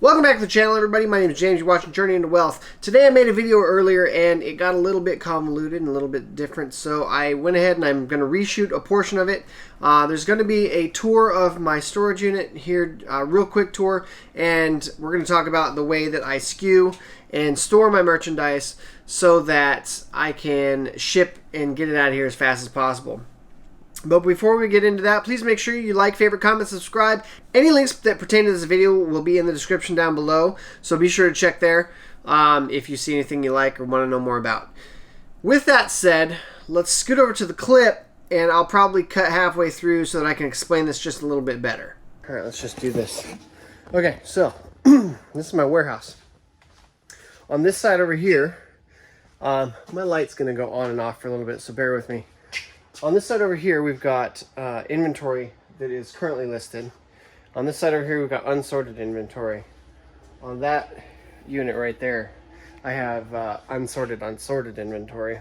Welcome back to the channel, everybody. My name is James. You're watching Journey into Wealth. Today I made a video earlier and it got a little bit convoluted and a little bit different, so I went ahead and I'm going to reshoot a portion of it. There's going to be a tour of my storage unit here, a real quick tour, and we're going to talk about the way that I SKU and store my merchandise so that I can ship and get it out of here as fast as possible. But before we get into that, please make sure you like, favorite, comment, subscribe. Any links that pertain to this video will be in the description down below, so be sure to check there if you see anything you like or want to know more about. With that said, let's scoot over to the clip, and I'll probably cut halfway through so that I can explain this just a little bit better. All right, let's just do this. Okay, so this is my warehouse. On this side over here, my light's going to go on and off for a little bit, so bear with me. On this side over here, we've got inventory that is currently listed. On this side over here, we've got unsorted inventory. On that unit right there, I have unsorted inventory.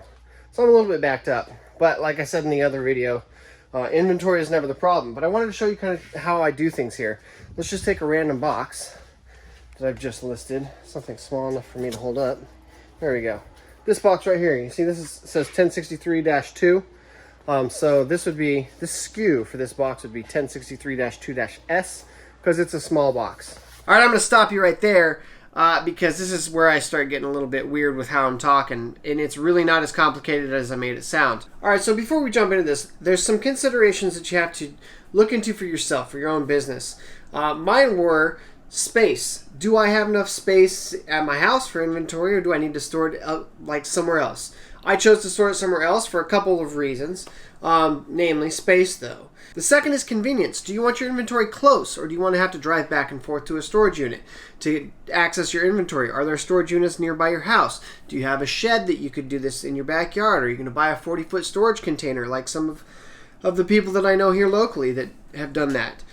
So I'm a little bit backed up. But like I said in the other video, inventory is never the problem. But I wanted to show you kind of how I do things here. Let's just take a random box that I've just listed. Something small enough for me to hold up. There we go. This box right here, you see this says 1063-2. So this would be, this SKU for this box would be 1063-2-S because it's a small box. All right, I'm going to stop you right there because this is where I start getting a little bit weird with how I'm talking, and it's really not as complicated as I made it sound. All right, so before we jump into this, there's some considerations that you have to look into for yourself, for your own business. Mine were space. Do I have enough space at my house for inventory, or do I need to store it like somewhere else? I chose to store it somewhere else for a couple of reasons, namely space though. The second is convenience. Do you want your inventory close, or do you want to have to drive back and forth to a storage unit to access your inventory? Are there storage units nearby your house? Do you have a shed that you could do this in your backyard? Are you going to buy a 40-foot storage container like some of the people that I know here locally that have done that?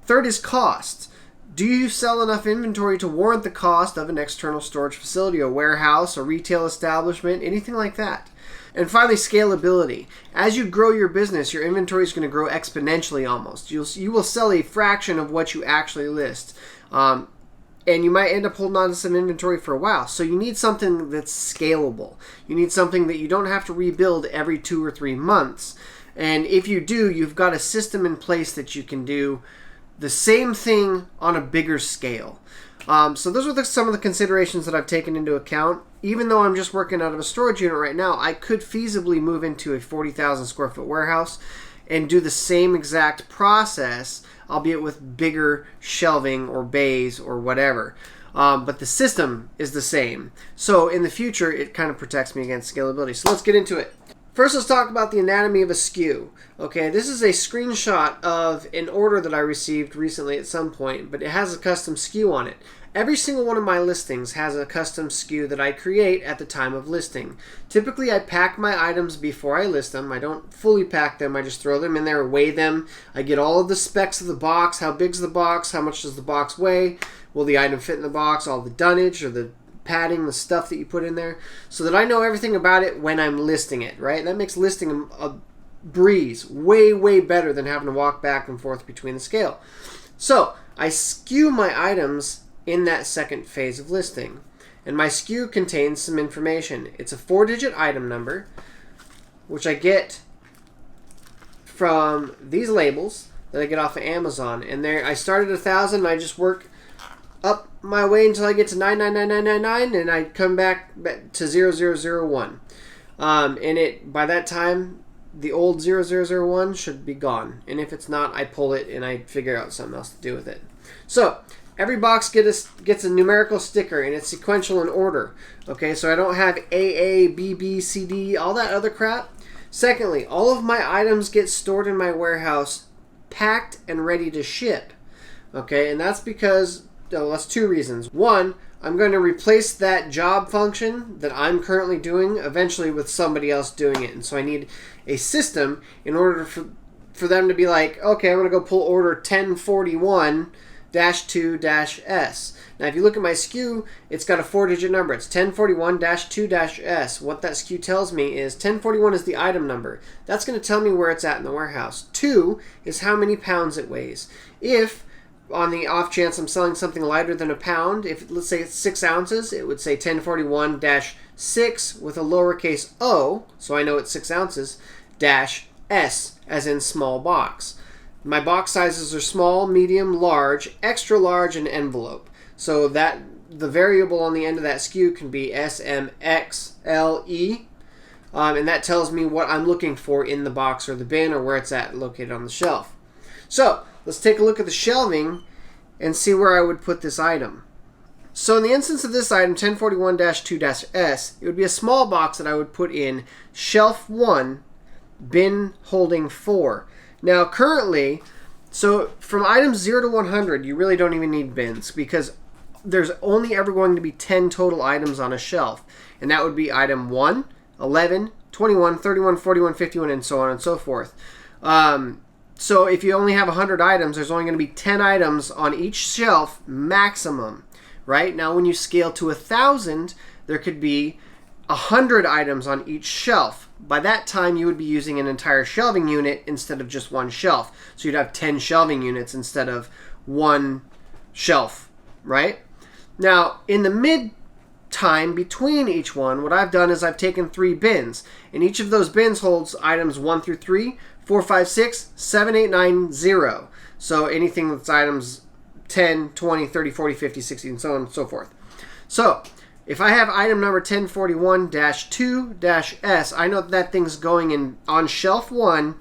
Third is cost. Do you sell enough inventory to warrant the cost of an external storage facility, a warehouse, a retail establishment, anything like that? And finally, scalability. As you grow your business, your inventory is going to grow exponentially almost. You will sell a fraction of what you actually list. And you might end up holding on to some inventory for a while. So you need something that's scalable. You need something that you don't have to rebuild every 2 or 3 months. And if you do, you've got a system in place that you can do the same thing on a bigger scale. So those are some of the considerations that I've taken into account. Even though I'm just working out of a storage unit right now, I could feasibly move into a 40,000 square foot warehouse and do the same exact process, albeit with bigger shelving or bays or whatever. But the system is the same. So in the future, it kind of protects me against scalability. So let's get into it. First, let's talk about the anatomy of a SKU. Okay, this is a screenshot of an order that I received recently at some point, but it has a custom SKU on it. Every single one of my listings has a custom SKU that I create at the time of listing. Typically, I pack my items before I list them. I don't fully pack them. I just throw them in there, weigh them. I get all of the specs of the box. How big's the box? How much does the box weigh? Will the item fit in the box? All the dunnage or the padding, the stuff that you put in there, so that I know everything about it when I'm listing it, right? That makes listing a breeze, way better than having to walk back and forth between the scale. So I SKU my items in that second phase of listing, and my SKU contains some information. It's a 4-digit item number, which I get from these labels that I get off of Amazon, and there I started at 1,000 and I just work up my way until I get to 99999, and I come back to 0001. And by that time, the old 0001 should be gone. And if it's not, I pull it and I figure out something else to do with it. So every box gets a numerical sticker, and it's sequential in order. Okay, so I don't have AA, BB, CD, all that other crap. Secondly, all of my items get stored in my warehouse, packed and ready to ship. Okay, and that's because that's 2 reasons. One, I'm going to replace that job function that I'm currently doing eventually with somebody else doing it. And so I need a system in order for them to be like, okay, I'm going to go pull order 1041-2-S. Now, if you look at my SKU, it's got a 4-digit number. It's 1041-2-S. What that SKU tells me is 1041 is the item number. That's going to tell me where it's at in the warehouse. 2 is how many pounds it weighs. If on the off chance I'm selling something lighter than a pound, if let's say it's 6 ounces, it would say 1041-6 with a lowercase o, so I know it's 6 ounces, dash S as in small box. My box sizes are small, medium, large, extra large, and envelope. So that the variable on the end of that SKU can be SMXLE, and that tells me what I'm looking for in the box or the bin or where it's at located on the shelf. So let's take a look at the shelving and see where I would put this item. So in the instance of this item, 1041-2-S, it would be a small box that I would put in shelf 1, bin holding 4. Now currently, so from items 0 to 100, you really don't even need bins because there's only ever going to be 10 total items on a shelf. And that would be item 1, 11, 21, 31, 41, 51, and so on and so forth. So if you only have 100 items, there's only going to be 10 items on each shelf maximum, right? Now when you scale to 1,000, there could be 100 items on each shelf. By that time, you would be using an entire shelving unit instead of just one shelf. So you'd have 10 shelving units instead of one shelf, right? Now, in the mid time between each one, what I've done is I've taken 3 bins, and each of those bins holds items 1 through 3, 4, 5, 6, 7, 8, 9, 0. So anything that's items 10, 20, 30, 40, 50, 60, and so on and so forth. So if I have item number 1041-2-S, I know that thing's going in on shelf 1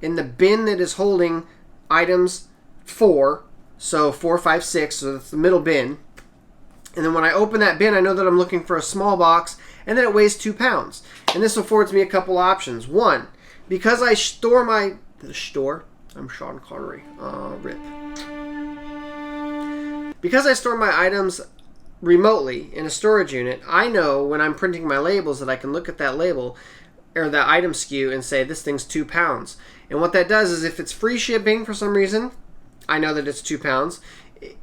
in the bin that is holding items 4, so 4, 5, 6, so that's the middle bin. And then when I open that bin, I know that I'm looking for a small box, and then it weighs 2 pounds. And this affords me a couple options. One, because I store my... I'm Sean Connery. Rip. Because I store my items remotely in a storage unit, I know when I'm printing my labels that I can look at that label or that item SKU and say this thing's 2 pounds. And what that does is if it's free shipping for some reason, I know that it's 2 pounds.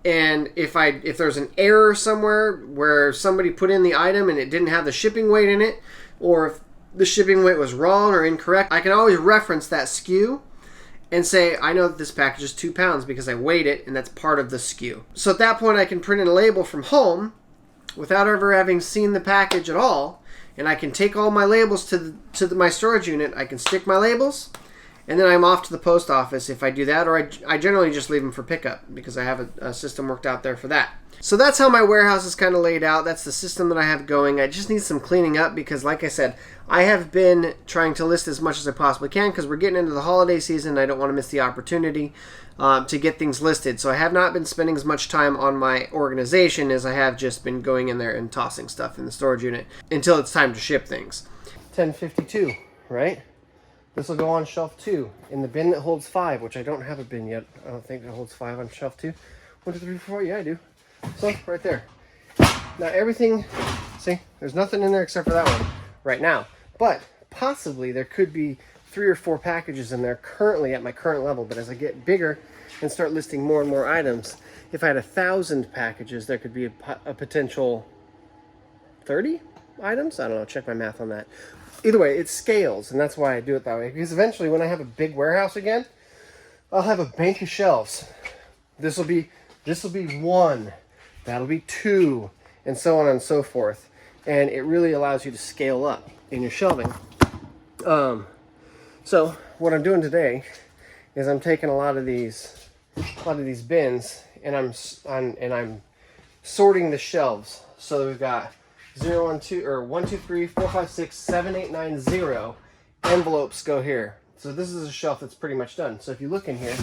And if there's an error somewhere where somebody put in the item and it didn't have the shipping weight in it, or if the shipping weight was wrong or incorrect, I can always reference that SKU and say, I know that this package is 2 pounds because I weighed it and that's part of the SKU. So at that point I can print in a label from home without ever having seen the package at all, and I can take all my labels to my storage unit. I can stick my labels, and then I'm off to the post office if I do that, or I generally just leave them for pickup because I have a system worked out there for that. So that's how my warehouse is kind of laid out. That's the system that I have going. I just need some cleaning up because, like I said, I have been trying to list as much as I possibly can because we're getting into the holiday season and I don't want to miss the opportunity to get things listed. So I have not been spending as much time on my organization as I have just been going in there and tossing stuff in the storage unit until it's time to ship things. 1052, right? This will go on shelf 2 in the bin that holds 5, which I don't have a bin yet. I don't think it holds 5 on shelf 2. 1, 2, 3, 4, yeah, I do. So, right there. Now everything, see, there's nothing in there except for that one right now. But possibly there could be 3 or 4 packages in there currently at my current level. But as I get bigger and start listing more and more items, if I had 1,000 packages, there could be a potential 30 items? I don't know, check my math on that. Either way, it scales, and that's why I do it that way. Because eventually when I have a big warehouse again, I'll have a bank of shelves. This will be 1, that'll be 2, and so on and so forth. And it really allows you to scale up in your shelving. So what I'm doing today is I'm taking a lot of these bins and I'm sorting the shelves. So we've got 0, 1, 2, or 1, 2, 3, 4, 5, 6, 7, 8, 9, 0 envelopes go here. So this is a shelf that's pretty much done. So if you look in here,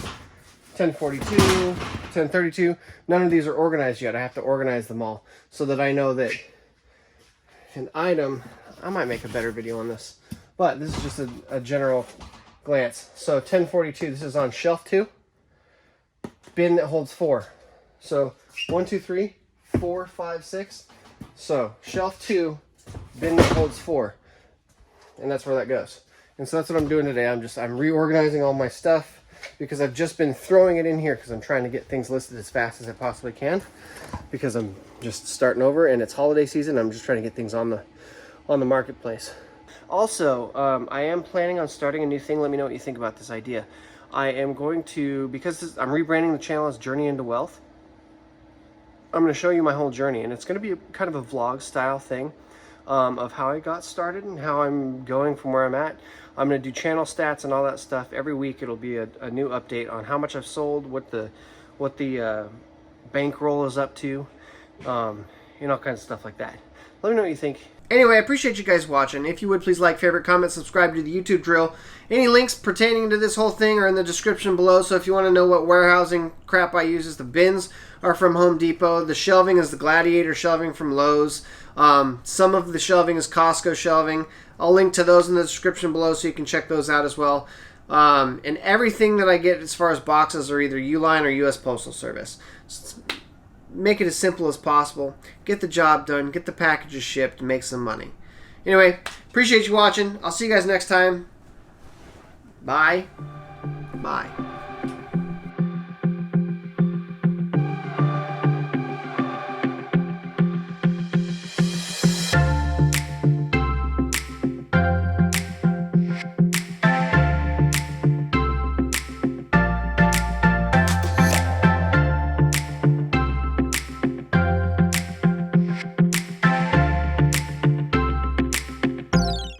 1042, 1032, none of these are organized yet. I have to organize them all so that I know that an item, I might make a better video on this, but this is just a general glance. So 1042, this is on shelf 2, bin that holds 4. So 1, 2, 3, 4, 5, 6. So shelf 2, bin that holds 4. And that's where that goes. And so that's what I'm doing today. I'm reorganizing all my stuff because I've just been throwing it in here because I'm trying to get things listed as fast as I possibly can because I'm just starting over and it's holiday season. I'm just trying to get things on the marketplace. Also, I am planning on starting a new thing. Let me know what you think about this idea. I am going to, because I'm rebranding the channel as Journey into Wealth, I'm going to show you my whole journey, and it's going to be kind of a vlog style thing of how I got started and how I'm going from where I'm at. I'm going to do channel stats and all that stuff. Every week it'll be a new update on how much I've sold, what the bankroll is up to, all kinds of stuff like that. Let me know what you think. Anyway, I appreciate you guys watching. If you would, please like, favorite, comment, subscribe to the YouTube drill. Any links pertaining to this whole thing are in the description below, so if you want to know what warehousing crap I use, the bins are from Home Depot. The shelving is the Gladiator shelving from Lowe's. Some of the shelving is Costco shelving. I'll link to those in the description below so you can check those out as well. And everything that I get as far as boxes are either Uline or U.S. Postal Service. Make it as simple as possible. Get the job done. Get the packages shipped and make some money. Anyway, appreciate you watching. I'll see you guys next time. Bye. Bye.